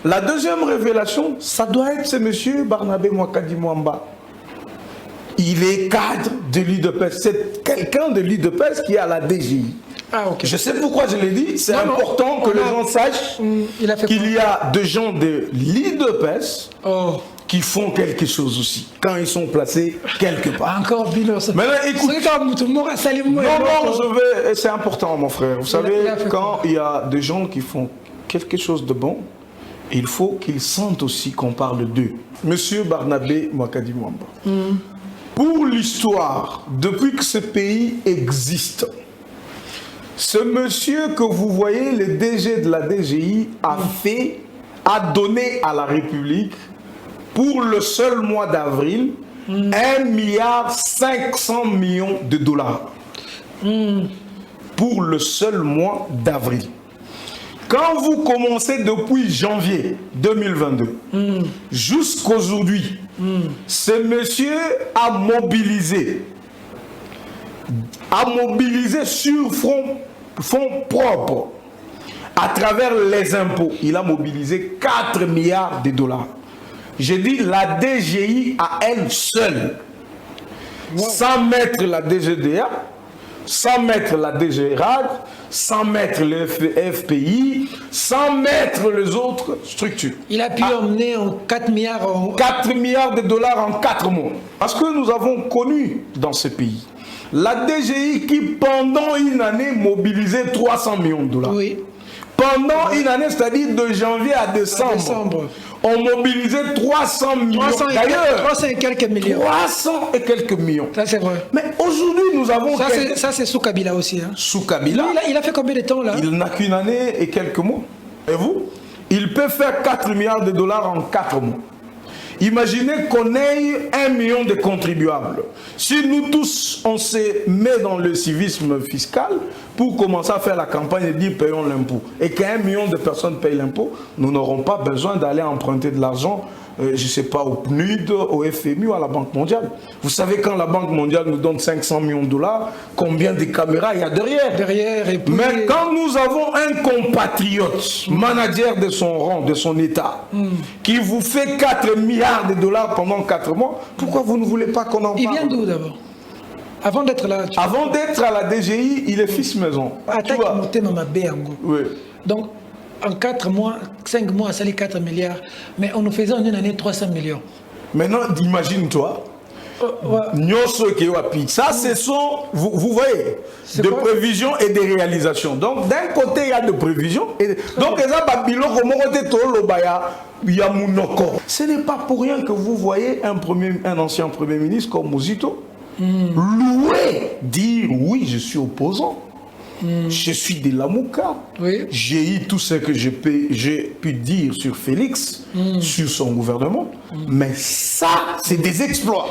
La deuxième révélation, ça doit être ce monsieur Barnabé Mwakadi Mwamba. Il est cadre de l'UDPS. C'est quelqu'un de l'UDPS qui est à la DGI. Ah, ok. Je sais pourquoi je l'ai dit. C'est important que les gens sachent qu'il y a des gens de l'UDPS qui font quelque chose aussi, quand ils sont placés quelque part. Encore Bilo. Maintenant, écoute. C'est important, mon frère. Vous savez, quand il y a des gens qui font quelque chose de bon, il faut qu'ils sentent aussi qu'on parle d'eux. Monsieur Barnabé Mwakadi Mwamba. Pour l'histoire, depuis que ce pays existe, ce monsieur que vous voyez, le DG de la DGI, a donné à la République, pour le seul mois d'avril, 1,5 milliard de dollars. Pour le seul mois d'avril. Quand vous commencez depuis janvier 2022 jusqu'aujourd'hui, ce monsieur a mobilisé sur fonds propres, à travers les impôts, il a mobilisé 4 milliards de dollars. J'ai dit la DGI à elle seule, sans mettre la DGDA, sans mettre la DGRAD, sans mettre le FPI, sans mettre les autres structures. Il a pu emmener en 4 milliards... 4 milliards de dollars en 4 mois. Parce que nous avons connu dans ce pays la DGI qui, pendant une année, mobilisait 300 millions de dollars. Oui. Pendant une année, c'est-à-dire de janvier à décembre, on mobilisait 300 millions. D'ailleurs, 300 et quelques millions. 300 et quelques millions. Ça, c'est vrai. Mais aujourd'hui, nous avons... Ça, c'est sous Kabila aussi. Hein. Sous Kabila. Il a fait combien de temps, là? Il n'a qu'une année et quelques mois. Et vous? Il peut faire 4 milliards de dollars en 4 mois. Imaginez qu'on ait 1 million de contribuables. Si nous tous, on se met dans le civisme fiscal pour commencer à faire la campagne et dire payons l'impôt, et qu'1 million de personnes payent l'impôt, nous n'aurons pas besoin d'aller emprunter de l'argent, je ne sais pas, au PNUD, au FMI ou à la Banque mondiale. Vous savez, quand la Banque mondiale nous donne 500 millions de dollars, combien de caméras il y a derrière, et puis... Mais quand nous avons un compatriote, manager de son rang, de son État, qui vous fait 4 milliards de dollars pendant 4 mois, pourquoi vous ne voulez pas qu'on en parle? Il vient d'où d'abord? Avant d'être là... Avant d'être à la DGI, il est fils maison. Oui. Donc, en 4 mois, 5 mois, ça les 4 milliards. Mais on nous faisait en une année 300 millions. Maintenant, imagine-toi. Ça, ce sont, vous voyez, de prévisions et de réalisations. Donc, d'un côté, il y a de prévisions. Donc, ce n'est pas pour rien que vous voyez un ancien Premier ministre comme Muzito louer, dire oui, je suis opposant. Je suis de Lamouka. Oui. J'ai eu tout ce que j'ai pu dire sur Félix, sur son gouvernement. Mais ça, c'est des exploits.